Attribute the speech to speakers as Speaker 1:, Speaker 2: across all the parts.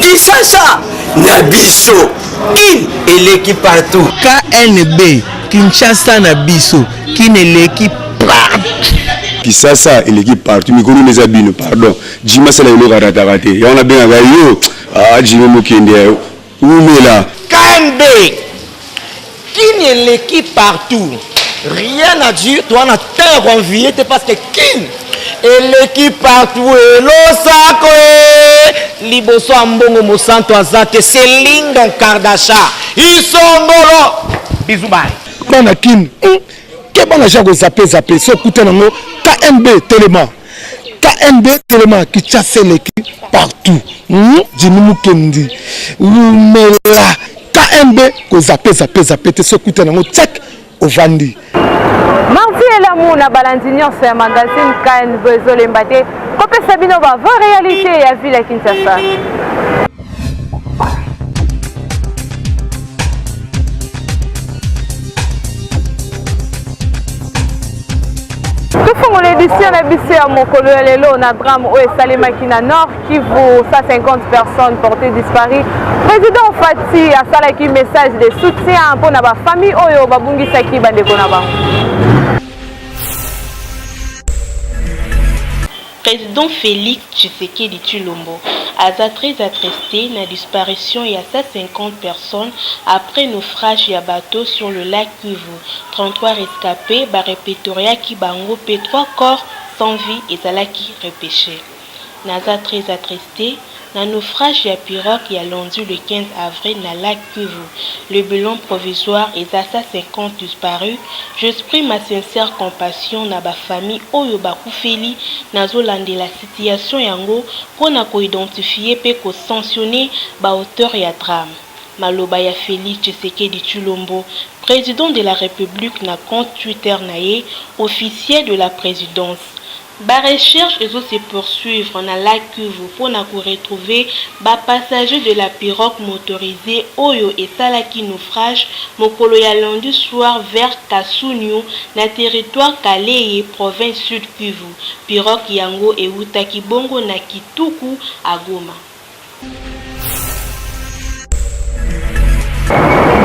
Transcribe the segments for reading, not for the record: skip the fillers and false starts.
Speaker 1: Kinshasa Nabiso et l'équipe partout.
Speaker 2: KNB Kinshasa Nabiso qui ne l'équipe partout.
Speaker 3: Kinshasa et l'équipe partout. Mais comment les abîmes, pardon. Jima c'est la yolo raté. Et on a bien un yo. Ah Jima Mokende. Où est là?
Speaker 1: KNB qui ne l'équipe partout. Rien à dire. Toi on a tant envié parce que Kin et l'équipe partout et l'Osako Liboso Ambongo Mosanto Azate Céline donc Kardasha ils sont mollo bisous bye
Speaker 4: bana Kin ke bana jago zapé so kuta nango KNB Téléma qui chasse l'équipe partout Jimmy Mukendi Umela KNB ko zapé te so kuta nango check ovandi.
Speaker 5: Mardi et l'amour na balandignon c'est un magazine KNB Zolembate Kopé Sabino va voir réalité et à ville à Kinshasa. Pour l'édition de BC à Mokolo Lelo na drame au Salema Kina Nord qui vaut 150 personnes portées disparues. Président Fati a salaki message de soutien pour la famille Oyo Babungi Saki Bandeko na bango.
Speaker 6: Président Félix Tshisekedi Tshilombo a très attristé la disparition il y a 150 personnes après naufrage à bateau sur le lac Kivu. 33 rescapés, Barépétoria Kibango, P3 corps sans vie et Zalaki repêché. Naza très attristé, le naufrage à pirogue qui a lundi le 15 avril dans le lac Kivu. Le bilan provisoire est à 50 disparus. J'exprime ma sincère compassion à la famille Oyo Bakufeli Nazolande la situation yango pour identifier et sanctionner les auteurs et drame. Maloba ya Félix Tshisekedi Tshilombo, président de la République na compte Twitter naé, officier de la présidence. La recherche se poursuivre dans la lac Kivu pour retrouver les passagers de la pirogue motorisée Oyo et Salaki naufrage mokolo ya lundi soir vers Kasunyu na territoire Kaleye province sud Kivu. Pirogue yango et Utaki Bongo na Kituku à Goma.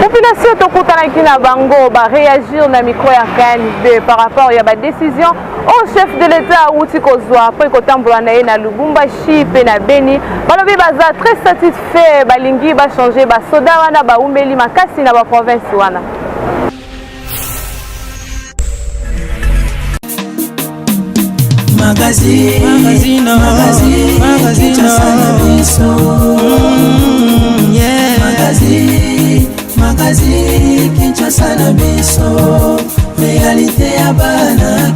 Speaker 5: Population Tokotanaki na bango va réagir na micro ya KNB par rapport à la décision au chef de l'État Outi Kozwa après kotambola na ye na Lubumbashi pe na Beni balobi baza très satisfait balingi ba changer ba soda wana ba umeli makasi na ba province wana.
Speaker 7: Magazine Kinshasa na biso réalité ya bana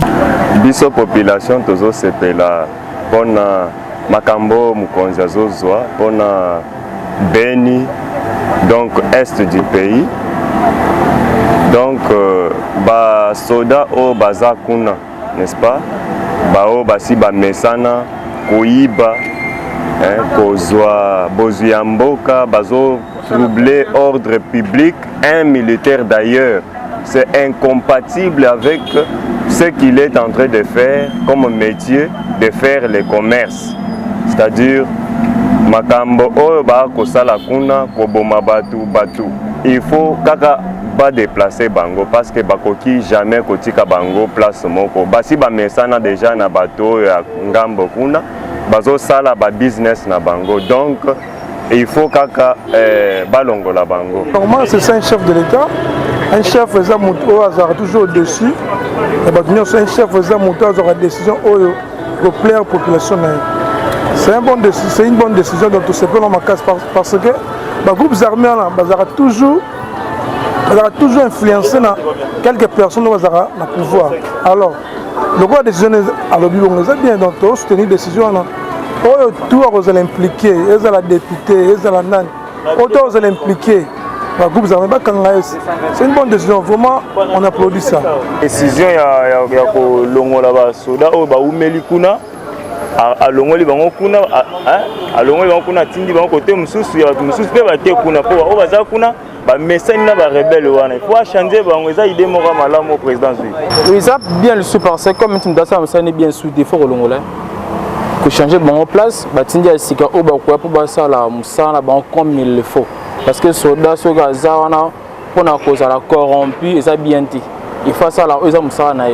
Speaker 8: biso population tozo sepela pona makambo mukonzi azozwa pona Beni donc est du pays donc ba soda o baza kuna n'est-ce pas bao basi ba mesana koyiba kozwa bozwi ya mboka bazo troubler ordre public. Un militaire d'ailleurs, c'est incompatible avec ce qu'il est en train de faire comme métier, de faire le commerce. C'est-à-dire, makambo oyo ba kosala kuna koboma batu. Il faut kaka ba déplacer bango parce que bakoki jamais kotika bango place moko. Basi ba mesana déjà na bato ya ngambo kuna bazo sala ba business na bango. Donc il faut kaka balongo la bango.
Speaker 4: Normalement c'est ça un chef de l'État. Un chef faisant moto azara toujours au-dessus. C'est un chef faisant moto azara décision pour plaire aux populations. C'est une bonne décision dont on se peut dans ma case parce que les groupes armés azara toujours influencé quelques personnes dans le pouvoir. Alors, le droit de décision à l'objet est bien donc soutenir décision tout vous allez impliquer, vous allez député, vous allez nan, autant vous allez impliquer groupe armé bakanga esi. C'est une bonne décision, vraiment on applaudit ça.
Speaker 8: Décision ya kolongola ba soda o ba umeli kuna alongoli bango kuna alongoli bango kuna tindi bango côté mususu ya mususu pe ba te kuna po o baza kuna ba message na ba rebelle wana il faut changer bango eza idée moko malamu au président
Speaker 9: oui ça bien le supporter comme tu me ça ça n'est bien sous défaut kolongola que changer bango place ba tindi ya sika o ba kwa po ba sala musala bango comme il le faut parce que soda so gaza wana pona cause la corrompu et ça bien dit il faut ça là eza musala na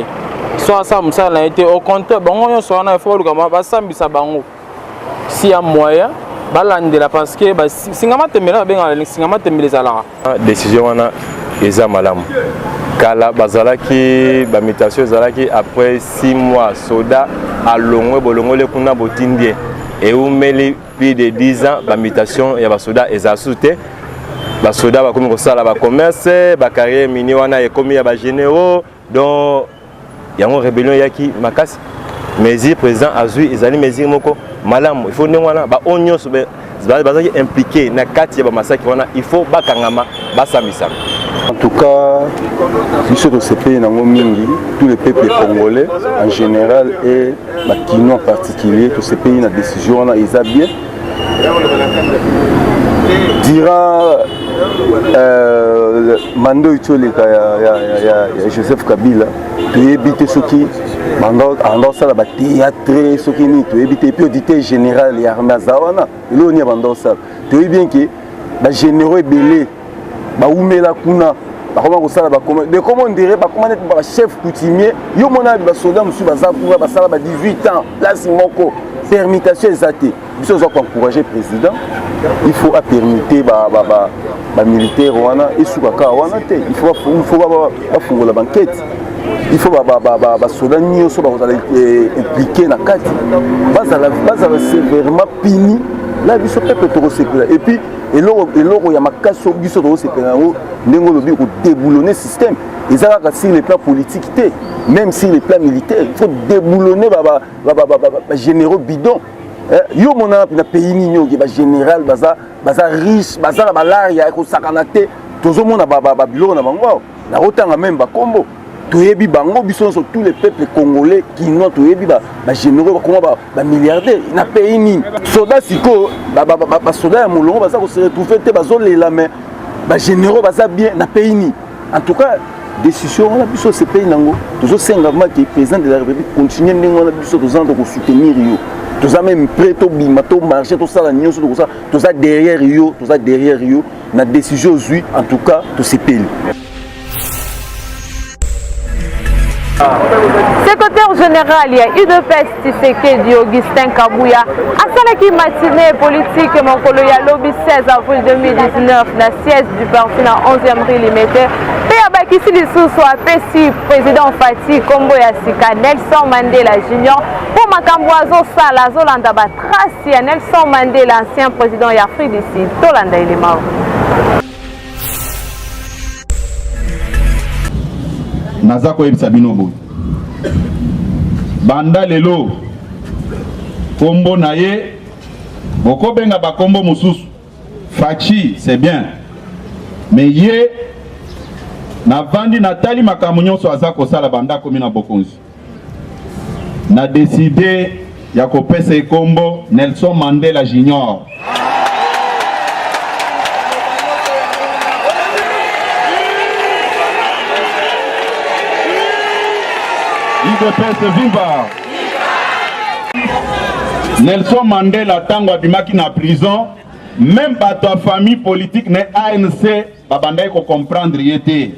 Speaker 9: soit ça musala na été au compteur bango yo so na il faut lukama ba sambisa bango si y a moyen balandela parce que singama temela benga singama temela zala
Speaker 8: décision wana eza malamu kala bazalaki ba mutation zalaki après 6 mois soda alongwe bolongole kuna botindie et umeli plus de 10 ans ba mutation ya ba soda ezasute ba soda ba komi ko sala ba commerce ba carrière mini wana ekomi ya ba généraux donc yango rébellion yaki makasi mesure président azui ezali mesure moko malamu il faut ndengwana ba onyo sobe bazaki impliqué na kati ya ba massacre wana il faut bakangama basambisa.
Speaker 10: En tout cas, sur ce pays mingi, tous les peuples congolais en général et la Kino en particulier, tous ces pays na décision là ils a bien dira Mando Itoleka ya Joseph Kabila tu éviter ce qui Mando ça la théâtre ce qui ni tu éviter puis auditeur général et armée zawana lo ni Mando ça tu bien que ba généraux et belé ba umela kuna ba comment ça ba comment dirait ba comment être ba chef coutumier yo mona ba soldat musu ba za kuna ba sala ba 18 ans place moko permutation exacte biso zo encourager président il faut permettre ba militaire wana esukaka wana te il faut ba fungola banquette il faut ba soldat nyoso ba impliquer na kati bazala sévèrement puni là biso peuple to sécurité et puis eloko ya makaso biso to sécurité ndenge lobi ko déboulonner système ezalaka sur le plan politique te même sur le plan militaire il faut déboulonner ba généraux bidon yo mona na pays nino ki ba général baza riche baza la malaria ko sakana te tozo mona ba biloko na bango na rotanga même ba kombo toyebi bango biso sur tous les peuples congolais qui n'ont toyebi ba généraux comment ba milliardaires na pays ni soda siko ba soda ya mulongo baza ko se retrouver te bazo lela mais ba généraux baza bien na pays ni en tout cas décision on a biso ce pays nango tozo senga vraiment que président de la République continue ndenge na biso tozo ko soutenir yo toza même prêt to bima to marcher to sala nyonso to ça toza derrière yo na décision zui en tout cas to se pays.
Speaker 5: Secrétaire général, il y a UDPS Tshisekedi Augustin Kabouya. Asalaki matinée politique Monkolo ya lobby 16 avril 2019 na siège du parti na 11e rue Limité. Pe abakisi lisusu apesi président Fati Kombo ya Sika Nelson Mandela Junior pour makambo azosala azolanda ba trace ya Nelson Mandela ancien président ya Afrique du Sud. Tolanda ilema.
Speaker 11: naza koyebisa bino boye banda lelo kombo na ye bokobenga bakombo mosusu Fachi c'est bien mais ye navandi natali makambo nyonso aza kosala banda komi na bokonzi na décidé ya kopesa ekombo Nelson Mandela Junior. UDPS viva! Nelson Mandela tango abimaki na prison, même bato a famille politique ne ANC babandai ko comprendre yete.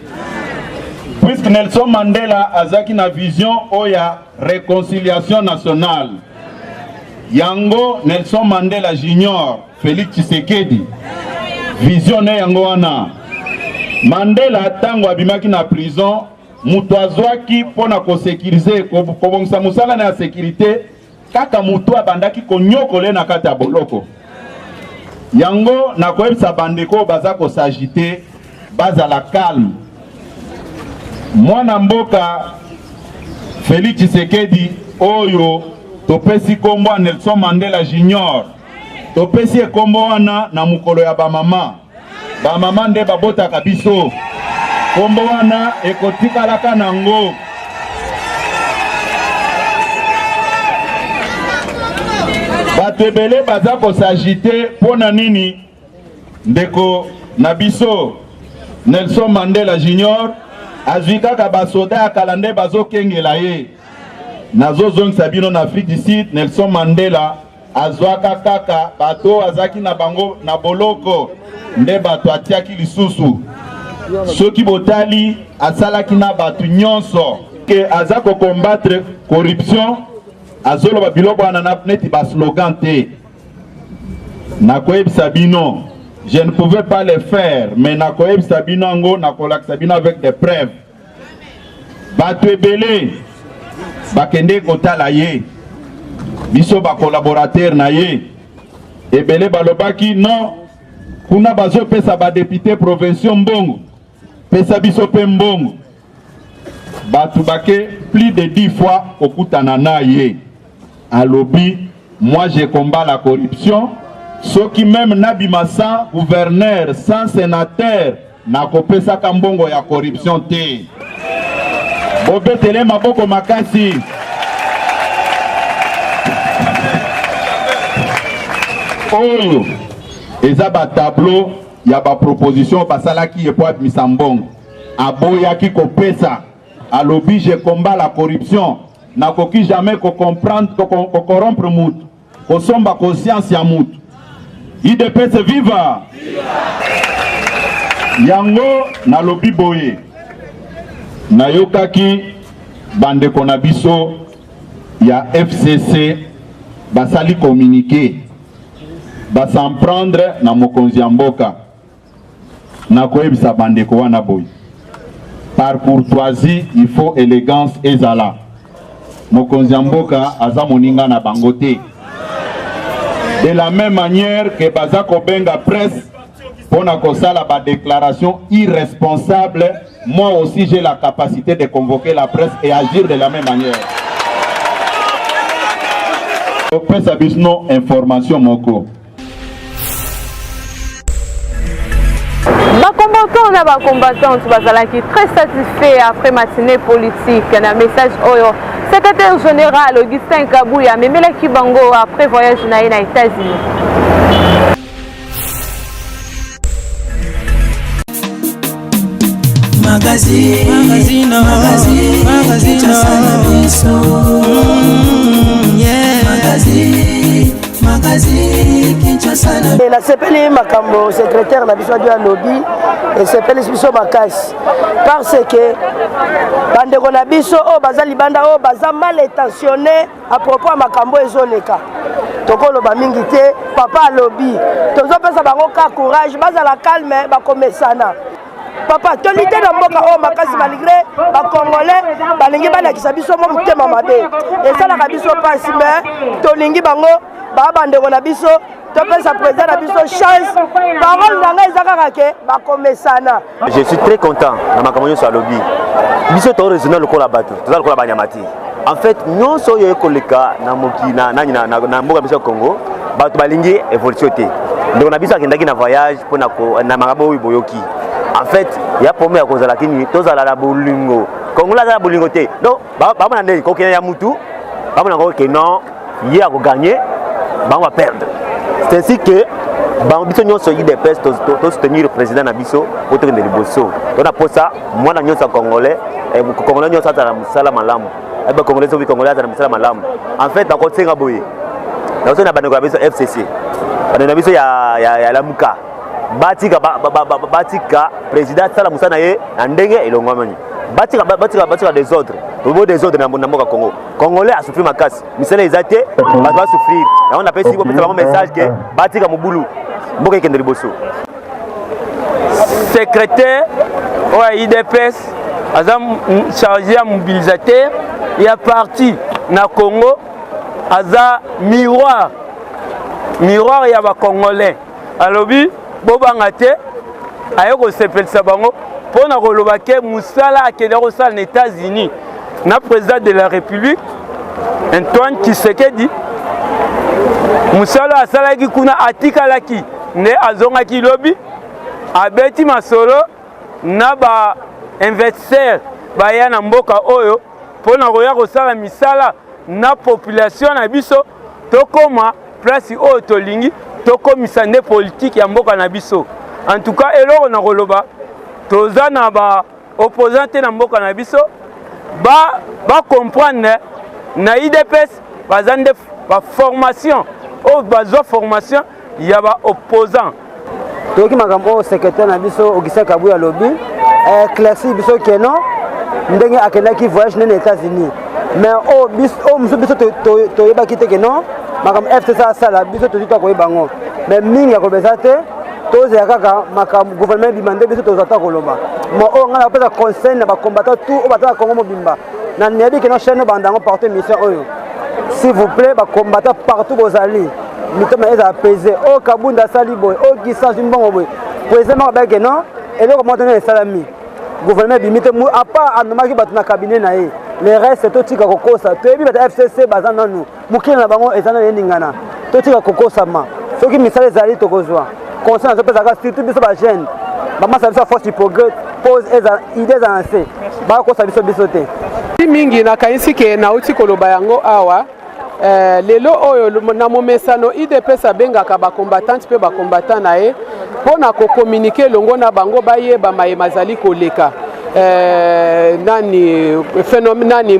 Speaker 11: Puisque Nelson Mandela azaki na vision oya réconciliation nationale. Yango Nelson Mandela Junior, Félix Tshisekedi. Vision ne yango wana. Mandela tango abimaki na prison, mutu azwaki pona ko sécuriser ko bongisa musala na sécurité kaka mutu abandaki ko nyokole na kati ya boloko. Yango na koyebisa bandeko baza ko s'agiter baza la calme. Mwana mboka Félix Tshisekedi oyo topesi kombo Nelson Mandela Junior. Topesi kombo wana na mukolo ya ba mama. ba mama nde babotaka biso kombo wana ekotikalaka nango. Bato ebele baza kosagite pona nini ndeko na biso Nelson Mandela Junior azwi kaka basoda ya kala nde bazokengela ye. Nazozongisa bino na Afrique du Sud, Nelson Mandela azwaka kaka bato azaki na bango na boloko nde bato atiaki lisusu. Soki botali asalaki na bato nyonso ke aza ko combattre corruption azoloba biloko wana neti ba slogan te. Nakoyebisa bino, je ne pouvais pas le faire, mais nakoyebisa bino ngo nakolakisa bino avec des preuves. Bato ebele bakende kotala ye biso ba collaborateur na ye ebele balobaki non kuna bazo pesa ba député provinciaux mbongo pesa biso pe mbongo batu bake plus de 10 fois okutana na ye alobi moi je combat la corruption soki même nabima sans gouverneur sans sénateur nakopesa ka mbongo ya corruption te. Bobetele maboko makasi. Oyo eza ba tableau ya ba proposition basalaki epo abimisa mbongo aboyaki kopesa alobi je combat la corruption nakoki jamais ko comprendre ko corrompre mutu kosomba conscience ya mutu. IDPS viva yango nalobi boye nayokaki bandeko na biso ya FCC basali communiquer basan prendre na mokonzi ya mboka nakoyebisa bandeko wana boy par courtoisie il faut élégance ezala mokonzi ya mboka aza moninga na bango te. De la même manière que baza kobenga presse pour na kosala ba déclaration irresponsable, moi aussi j'ai la capacité de convoquer la presse et agir de la même manière. Presse abisno information moko.
Speaker 5: Combattants na ba combattantes bazalaki très satisfaits après matinée politique na message oyo secrétaire général Augustin Kabouya memelaki bango après voyage na États-Unis.
Speaker 7: Magazine.
Speaker 12: Et la CPLI makambo secrétaire na biso ya lobby et CPLI biso makasi parce que bandeko na biso o baza libanda o baza mal intentionné à propos ya makambo ezoleka tokoloba mingi te papa lobby tozopesa bango ka courage bazala calme bakomesana papa tolite na mboka o makasi malgré bakongolais balingi balakisa biso mo mutema mabe esalaka biso pasi mais tolingi bango babandeko na biso topesa président na biso chance parole na ngai ezakaka ke bakomesana.
Speaker 10: Je suis très content na makambo nyonso ya lobby biso to raisonner lokola bato toza lokola banyamati en fait nyonso oyo ekoleka na moki na mboka biso ya Congo bato balingi évolution te ndeko na biso akendaki na voyage mpona na makambo oyo boyoki en fait ya problème ya kozala kini tozala na bolingo Congo la bolingo te donc bamona ndeni kokende ya mutu bamona ko ke non ye a gagner va perdre. C'est ainsi que biso nyonso IDPS to soutenir le président na biso pour te ndeli boso on a pour ça moi na nyonso congolais congolais nyonso atala musala malamu eba congolais so congolais atala musala malamu en fait na kotenga boye na so na bandeko biso FCC bandeko biso ya lamuka batika président sala musana ye na ndenge elongomani batika des ordres au des ordres na mboka Congo congolais a souffrir makasi misala ezate va souffrir et on appelle si vous un message que batika mobulu mboka ikendeli boso
Speaker 9: secrétaire ouais IDPS azam chargé à mobilisateur et à parti na Congo aza miroir ya ba congolais alobi bobangate ayoko sepelisa bango pona koloba ke musala akende kosala na États-Unis na président de la République Antoine Tshisekedi musala asalaki kuna atikalaki ne azongaki lobi abeti masolo na ba investisseur baya na mboka oyo pona koya kosala misala na population na biso tokoma place oyo tolingi tokomisa nde politique ya mboka na biso. En tout cas eloko na koloba toza na ba opposant te na mboka na biso ba comprendre na IDPS bazande ba formation o bazo formation ya ba opposant.
Speaker 12: Toki makambo secrétaire na biso Augustin Kabuya lobby éclairci biso keno ndenge akendaki voyage aux États-Unis. Mais biso toyeba kite keno makambo FCC asala biso tozita koyeba ngo. Mais mingi ya kobeza te toza kaka makambo gouvernement bimande biso tozata koloba. Mo o ngala pesa conseil na ba combattant tout o batala Congo mobimba. Na nebi keno chaîne bandango porter mission oyo. S'il vous plaît ba combattant partout bozali. Mitoma eza apaisé o Kabunda Saliboy o Kisa Zimbongo boy. Président ba keno eloko montana salami. Gouvernement bimite mu a part anomaki batu na cabinet na ye. Le reste totika kokosa. Toyebi bata FCC bazana nu. Mukina na bango ezana yeningana. Totika kokosa ma. Soki misale ezali tokozwa. Conseil na pesa ka surtout biso ba jeune. Mama sa biso force progrès pose eza idées avancées. Ba ko sa biso te.
Speaker 13: Mingi na kaisi ke na uti koloba yango awa. Lelo oyo na momesano IDPS abengaka ba combattant pe ba combattant na ye pona ko communiquer longo na bango baye ba mayemazali koleka. Nani phénomène nani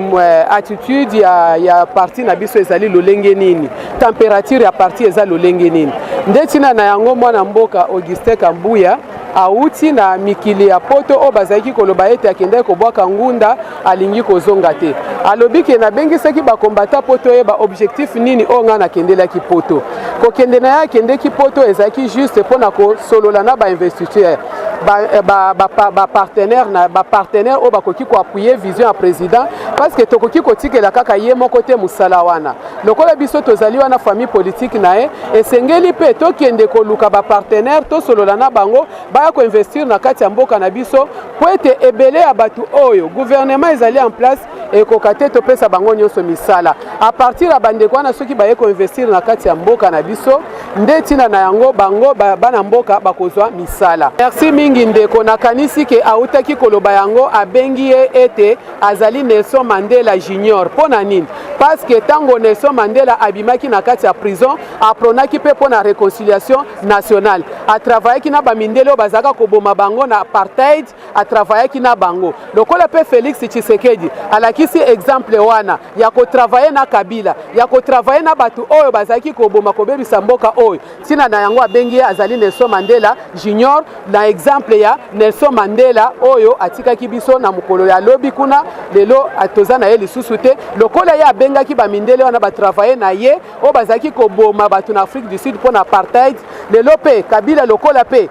Speaker 13: attitude ya parti na biso ezali lolenge nini température ya parti ezali lolenge nini ndetina na yango mwana mboka Augustin Kabuya auti na mikili ya poto o bazaki koloba ete akenda ko bwaka ngunda alingi kozonga te alobi ke na bengisaki ba kombata poto e ba objectif nini o nga na kendela ki poto ko kendena ya kende ki poto ezaki juste pona ko solola na ba investisseur ba partenaire na ba partenaire o bakoki ko appuyer vision ya président parce que tokoki ko tikela kaka ye moko te musala wana lokola biso tozali wana famille politique na e esengeli pe to kende ko luka ba partenaire to solola na bango ba ko investir na kati ya mboka na biso po ete ebele ya batu oyo gouvernement ezali en place e ko kate to pesa bango nyonso misala a partir ya bandeko wana soki ba ko investir na kati ya mboka na biso ndetina na yango bango bana mboka bakozwa misala. Merci mingi ndeko na kanisi ke autaki koloba yango abengi ete azali Nelson Mandela Junior pona nini parce que tango Nelson Mandela abimaki na kati ya prison apronaki pe pona réconciliation nationale a travailler ki na bamindele bazaka koboma bango na apartheid a travailler ki na bango lokola pe Félix Tshisekedi alakisi exemple wana ya ko travailler na Kabila ya ko travailler na batu oyo bazaki koboma kobebisa mboka oyo tina na yango abengi azali Nelson Mandela Junior na exemple ya Nelson Mandela oyo atikaki biso na mukolo ya lobi kuna lelo atoza na ye lisusu te lokola ya bengaki bamindele wana ba travailler na ye o bazaki koboma batu na Afrique du Sud pona apartheid lelo pe Kabila lokola pe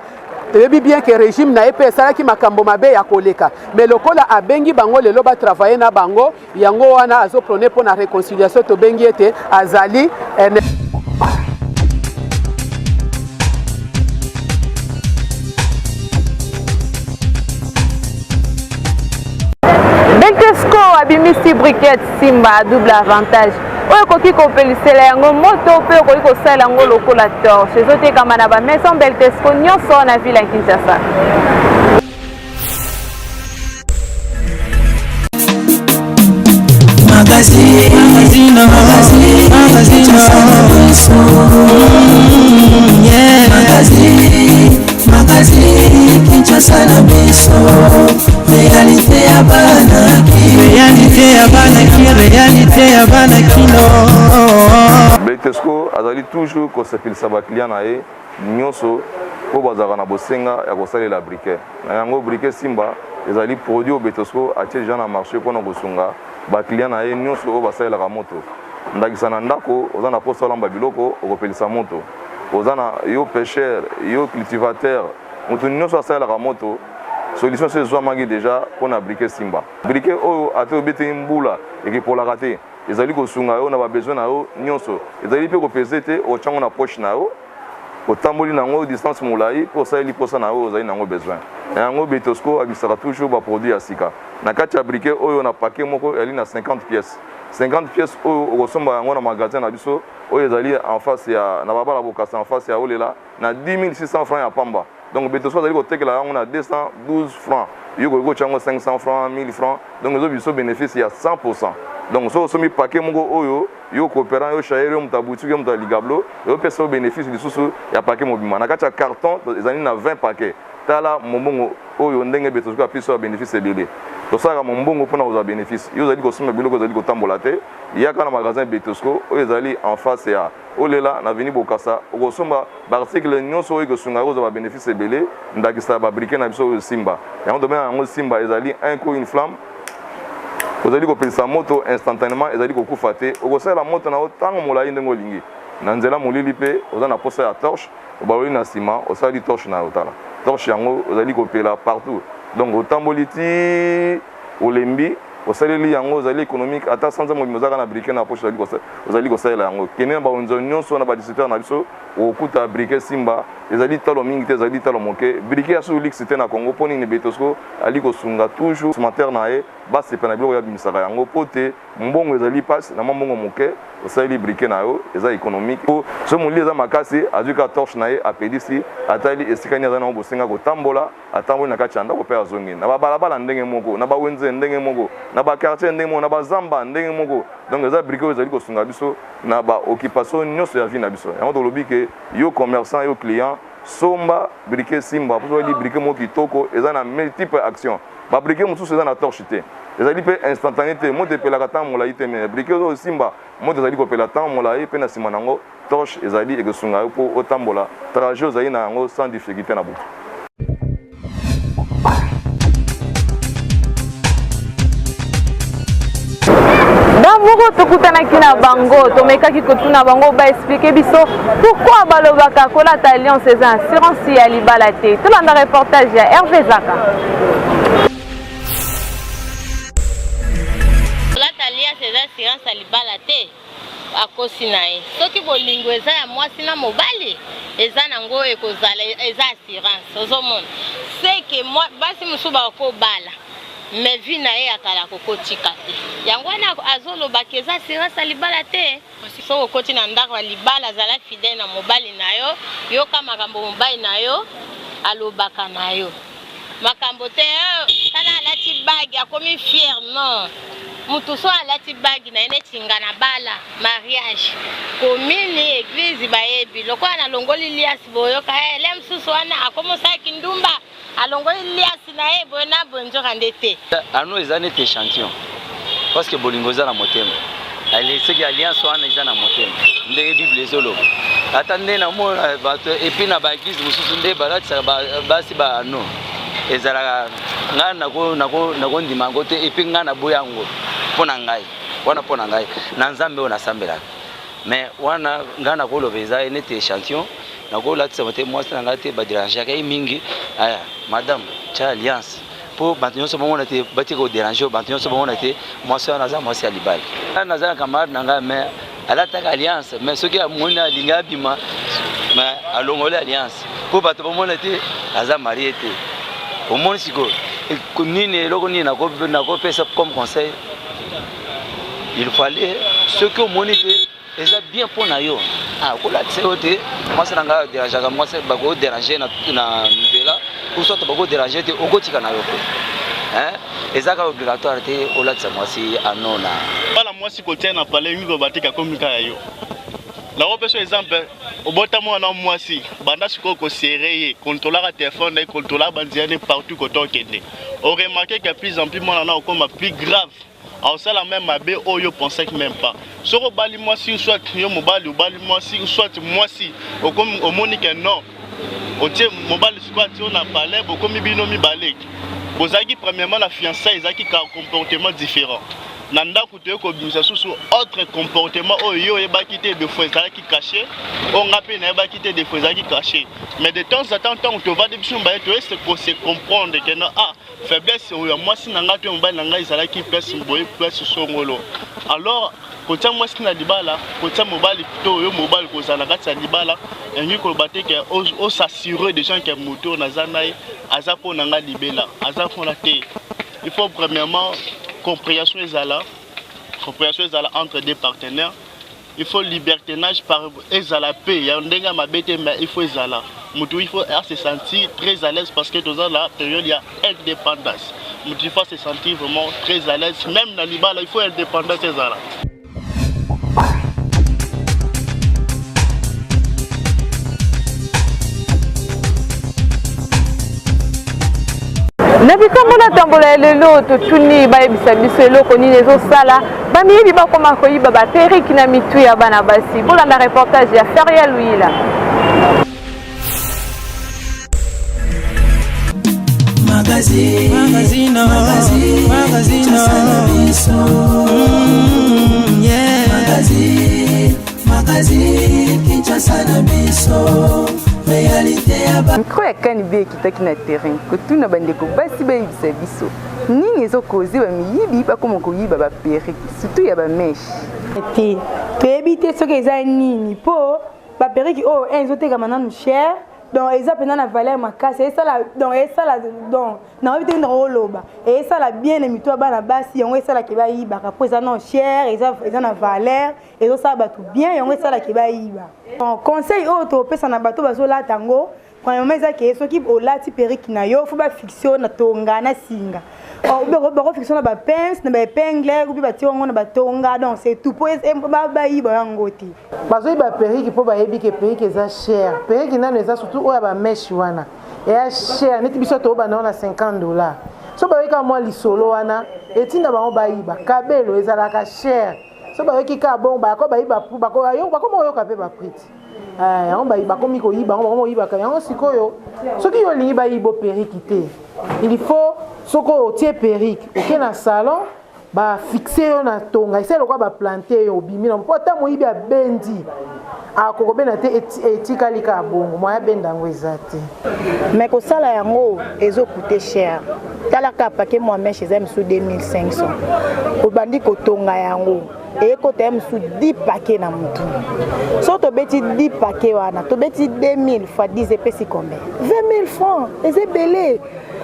Speaker 13: tebi bien que régime na EP salaki makambo mabe ya koleka mais lokola abengi bango lelo ba travailler na bango yango wana azo prôner pona réconciliation to bengi ete azali
Speaker 5: Beltesco abimisi briquette Simba à double avantage. Oyo koki kopelisela yango moto pe okoki kosala yango lokola torche. Ezotekama na ba maison Beltesco nyonso na ville ya Kinshasa.
Speaker 7: Magazine Kinshasa na biso réalité ya banaki réalité ya banakino
Speaker 14: Beltesco azali toujours kosepelisa bakliya na ye nyonso po bazalaka na bosenga ya kosalela briquet na yango briquet Simba ezali produit oyo Beltesco atie deja na marché mpona kosunga bakliya na ye nyonso oyo basalelaka moto ndakisa na ndako oza na posa olamba biloko okopelisa moto oza na yo pêcheur yo cultivateur moto nyonso asalelaka moto solution so ezwamaki deja mpona briquet Simba briquet oyo ate obeteli mbula ekipolaka te ezali kosunga yo na babesoin na yo nyonso ezali mpe kopese te otyango na poche na yo otamboli nango distance molai mpo osaleli posa na yo ozali nango besoin na yango Beltesco abisaka toujours baproduit ya sika na kati ya briquet oyo na paquet moko ezali na 50 pièces 50 pièces oyo okosomba yango na magasin na biso oyo ezali en face ya na babala bokasa en face ya olela na 10 600 francs ya pamba donc Betosco ezali kotekela yango na 212 francs yo kotiango 500 francs 1000 francs donc ezo biso bénéfice ya 100%. Donc so somi paquet mongo oyo yo coopérant yo chayer yo muta boutique yo muta ligablo yo pesa bénéfice lisusu ya paquet mobima na kati ya carton ezali na 20 paquets tala mombongo oyo ndenge Betosco apiso bénéfice ebele to saka mombongo pona oza bénéfice yo zali ko soma biloko zali ko tambola te yaka na magasin Betosco oyo ezali en face ya olela na veni bokasa okosomba ba article nyonso oyo kosunga oza ba bénéfice ebele ndakisa ba briquet na biso simba yango domena yango simba ezali un coup une flamme vous allez kopelisa moto instantanément ezali kokufa te okosala moto na otango molai ndenge olingi na nzela molili pe oza na posa ya torche obaloli na nsima osali torche na otala torche yango ozali kopela partout donc otamboli ti olembi osaleli yango ozali économique ata sanza mobima ozaka na briquet na poche ozali kosalela yango kende na baonzo nyonso na badistributeur na biso okuta briquet simba ezali talo mingi te ezali talo moke briquet ya Solix te na Congo poni ni Betosco ali kosunga toujours mater na ye basepa na biloko ya bimisaka yango po te mbongo ezali pasi na mbongo moke osali briquet na yo eza économique po so moli eza makasi azuka torche na ye apedisi atali esikani aza na bosenga kotambola atamboli na kati ya ndako pe azongi na babalabala ndenge moko na bawenze ndenge moko na bakartier ndenge moko na bazamba ndenge moko donc eza briquet ezali kosunga biso na ba occupation nyonso ya vie na biso yango tolobi ke yo commerçant yo client somba briquet simba pour dire briquet mo kitoko eza na multiple action ba briquet mosusu eza na torche te ezali pe instantanéité mo te pelaka tan molai te mais briquet zo simba mo te ezali kopela tan molai pe na sima nango torche ezali ekosunga yo po otambola trajet ezali na yango sans difficulté na butu.
Speaker 5: Moko tokutanaki na bango tomekaki kotuna bango ba expliquer biso pourquoi balobaka kolata alliance eza assurance ya libala te tolanda reportage ya Hervé Zaka.
Speaker 15: Kolata alliance eza assurance ya libala te akosi na ye soki bolingo eza ya mwasi na mobali eza nango ekozala eza assurance ozomona seke basi mosusu bakobala mais vie na ye akala kokotika te yango wana azolobaka eza assurance ya libala te so okoti na ndako ya libala azala fidèle na mobali na yo yoka makambo mobali na yo alobaka na yo makambo te tala alati bagi akomi fier non mutu so alati bagi na ye netinga na bala mariage komini église bayebi lokola na longoli liasi boyoka ele mosusu wana akomosaki ndumba alongoli liasi na ye boye na bonzoka nde te
Speaker 16: ano eza nete échantillon parce que bolingo eza na motema seki alliance wana eza na motema ndenge bible ezoloba ata nde namona bato epuis na baeglise mosusu nde balatisaka basi baano ezalaka ngai nakondima yango te epuis ngai naboya yango mpo na ngai wana mpo na ngai na nzambe oyo nasambelaka mais wana ngai nakoloba eza nete échantillon nakolatisaka te mwasi na ngai te baderangeaka ye mingi aya madame tia alliance po bato nyonso bamona te batika koderange bato nyonso bamona te mwasi wana aza mwasi ya libala naza na camarade na ngai mais alataka alliance mais soki amoni alingi abima mais alongoli alliance po bato bamona te aza marie te omoni sikoyo nini eloko nini nakopesa comme conseil il fallait soki omoni te eza bien mpo na yo kolatisa yo te mwasi na ngai aderangeaka mwasi bakoderange na nzela ou soit bakoderange te okotika na yo te ezaka obligatoire te olatisa mwasi anona
Speaker 17: bala mwasi kotia na pale mingi batika komika ya yo nakopesa exemple obota mwana mwasi banda sikoyo kosere ye kontrolaka telefone na ye kontrolaka banzela ne partout koto okende oremarke que plus en plus mwana na okoma plus grave aosala même mabe oyo pensait même pas soko bali mwasi soit yo mobali obali mwasi soit mwasi omoni que non otie mobali sikoyo ati ona pale bokomi bino mibale bozalaki premièrement la fiançailles ezalaki ka comportement différent na ndako toye kobimisa susu autre comportement oyo yo oyebaki te des fois ezalaki caché oyo nga mpe nayebaki te des fois ezalaki caché mais de temps à temps ntango tovandi biso mbaye toyese kose comprendre ke no faiblesse oyo mwasi na ngai to mobali na ngai ezalaki place boye place songolo alors kotia mwasi na libala kotia mobali to oyo mobali kozala kati ya libala engi koloba te ke osassurer des gens ke moto naza na ye aza mpo na ngai libela aza mpona te il faut premièrement compréhension ezala entre deux partenaires il faut libertinage par ezala pe ya ndenga mabete mais il faut ezala il faut se sentir très à l'aise parce que dans la période il y a indépendance. Il faut se sentir vraiment très à l'aise. Même dans l'Ibala, il faut indépendance.
Speaker 5: nabikambo na tambola lelo totuni bayebisa biso eloko nini ezosala bamiyebi bakoma koyiba baperiki na mitu ya bana basi bolanda reportage ya Feria Louila.
Speaker 18: Micro ya KNB ekitaki na terrain kotuna bandeko basi bayebisa biso nini ezokozi bamiyibi bakoma koyiba baperiki surtout ya bameshe
Speaker 12: te toyebi te soki eza nini mpo baperiki oyo ezotekama nanu cher donc eza mpena na valeur makasi esala nayebi te ndako oloba esala bien na mito ya bana basi yango esalaki bayibaka mpo eza non cher eza na valeur ezosala bato bien yango esalaki bayiba conseil oyo topesa na bato bazolata yango premièrement ezaki soki olati periki na yo fo bafixe na tonga na singa bakofixe na bapince na baépingle obi batie yango na batonga donc c'est tout po bayiba yango te
Speaker 19: bazoyiba periki mpo bayebi ke periki eza cher periki nano eza surtout oyo ya bameshe wana eya cher neti biso toyobana na $50 so bayoka mwa lisolo wana etinda bango bayiba kabelo ezalaka cher so bayoki ka bon bako bayiba bakoma oyoka mpe bapriti yango bakomi koyiba yango bakoma oyibaka yango sikoyo soki yo olingi bayiba periki te il faut soko otie periki oke na salon bafixe yo na tonga ese lokwa baplante yo obimi na mpo ata moyibi abendi akokobena te etikali ka bongo moya benda yango eza te
Speaker 12: mais kosala yango ezokute cher talaka pake mwa meshe eza misu 2500 obandi kotonga yango ekota misu 10 paquet na mutu so tobeti 10 paquet wana tobeti 2000 fois 10 epesi combien 20 000 francs ezebele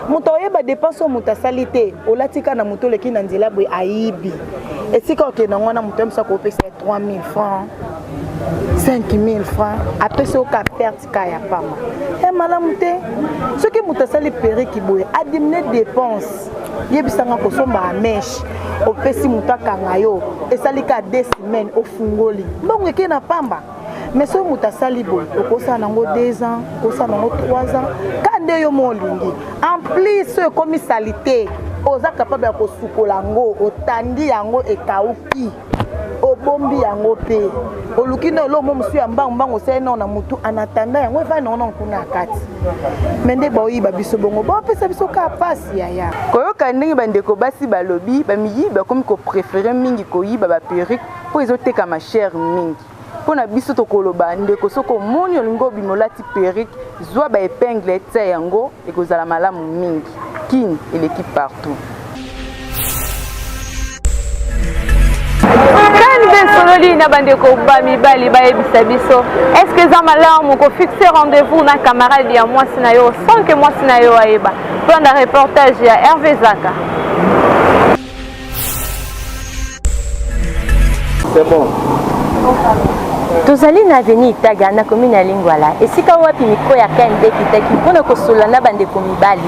Speaker 12: moto oyeba dépense moto asali te olatika na moto leki na nzela boye ayibi esika okenda ngwana moto yamsa kopesa 3000 francs 5000 francs apesi oka perte ka ya pama malamu te soki moto asali periki boye adimine dépense yebisanga kosomba ameshe opesi moto akanga yo esali ka 2 semaines ofungoli mbongo eke na pamba mais so moto asali boye okosala nango 2 ans okosala nango 3 ans kande yo molingi en plus so ekomi salite oza capable ya kosukola yango otandi yango ekauki obombi yango pe oluki na lo momusu ya mbango se na mutu anatanda yango va na kuna kati mende baoyiba biso bongo bapesa biso ka pasi yaya
Speaker 18: koyoka ndenge bandeko basi balobi bamiyiba komi ko préférer mingi koyiba ba perruque po ezoteka ma chère mingi pona biso tokoloba ndeko soko moni olingo bimolati perruque zwa ba épingle tse yango ekozala malamu mingi kin eleki partout.
Speaker 5: Sololi na bandeko bamibali bayebisa biso est-ce que za malamu ko fixer rendez-vous na camarade ya mwasi na yo sans que mwasi na yo ayeba plan de reportage ya Hervé Zaka.
Speaker 9: C'est bon.
Speaker 20: Tozali na avenue Itaga na commune ya Lingwala esika wapi miko ya KNB kitaki mpona kosola na bandeko mibali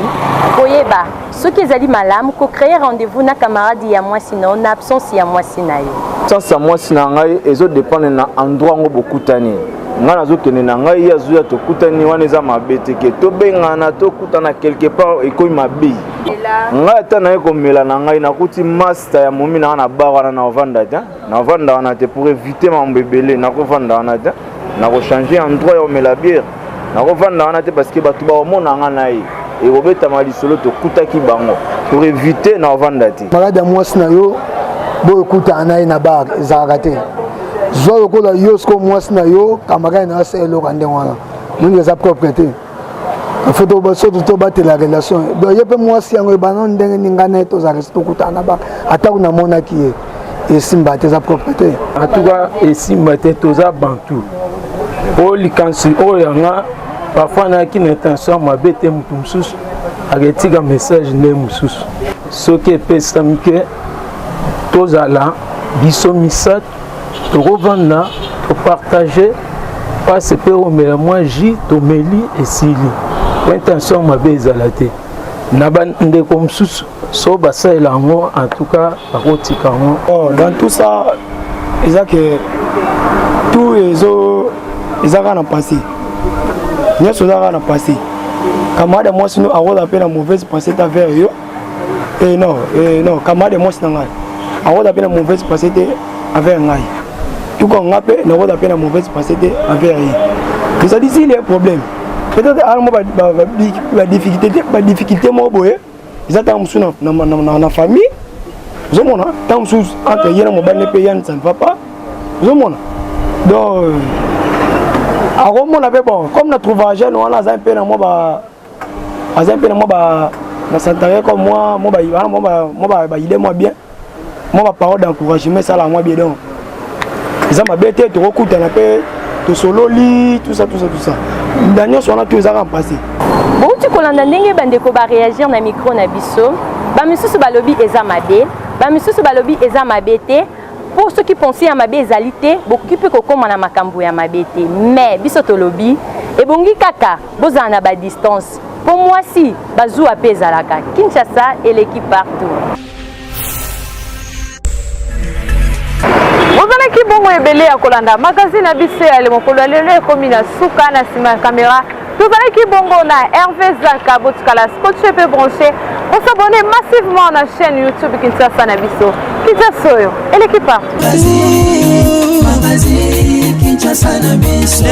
Speaker 20: koyeba soki ezali malamu ko créer rendez-vous na camarade ya mwasi na absence ya mwasi na yo.
Speaker 9: Sans mwasi na ngai ezo dépendre na endroit ngo bokutani nga nazokende na ngai ya zuya tokutani wana eza mabe teke tobengana tokutana quelque part ekoyi mabe ngai ata naye komela na ngai nakuti master ya momi na bar wana na ovanda te na ovanda wana te pour éviter mambo ebele nakovanda wana te nakochanger endroit ya omela bière nakovanda wana te parce que bato baomona nga na ye ekobetama lisolo tokutaki bango pour éviter na ovanda te
Speaker 21: malade ya mwasi na yo boyo kutana na ye na bar ezalaka te zwa lokola yo siko mwasi na yo kamarade na asa eloko ndenge wana mingi eza propre te ifo soki tobatela relation donc ye mpe mwasi yango ebana ndenge ninga na ye tozalaka si tokutana na bar atako namonaki ye esimba te eza propre te
Speaker 22: atuka esimba te toza bantu oyo likanisi oyo yanga parfois nayaki na intention mabe te motu mosusu aketika message nde mosusu soki epesami ke tozala biso misato tokovanda topartage face pe omela moi ji tomeli esili intention mabe ezala te na bandeko mosusu so basalela yango en tout cas bakotika yango.
Speaker 2: Dans tout ça eza que tout ezaka na passé nyonso ezaka na passé camarade mwasi no akoza mpe na mauvaise passé ta vers yo non camarade mwasi na ngai akoza mpe na mauvaise passé te envers ngai tuko nga mpe nakoza mpe na mauvaise passé te envers ye. ezali si le problème peut-être alamo badifficulté moko boye eza ntango mosusu na famille ozomona ntango mosusu entre ye na mobali mpe yani ça ne va pas ozomona donc akomona mpe bon comme na trouva jeune wana aza mpe na mwa na santarie comme moi baide mwa bien mwa baparole d'encouragement esala mwa bien donc eza mabe te tokokutana mpe tosololi tout ça nda nyonso wana to ezaka mpasi.
Speaker 20: bouti kolanda ndenge bandeko baréagir na micro na biso bamisusu balobi eza mabe bamisusu balobi eza mabe te pour ceux qui pensent ya mabe ezali te bokoki mpe kokoma na makambo ya mabe te mais biso tolobi ebongi kaka bozala na badistance mpo mwasi bazwa mpe ezalaka. Kinshasa eleki partout.
Speaker 5: Ozalaki bongo ebele ya kolanda magazine ya biso ya mokolo lelo ekomi na suka na nsima ya caméra. Tozalaki bongo na Hervé Zaka botikala scotché pe branché. On s'abonne massivement na chaîne YouTube Kinshasa na biso. Kinshasa oyo eleki partout. Magazine Kinshasa na biso.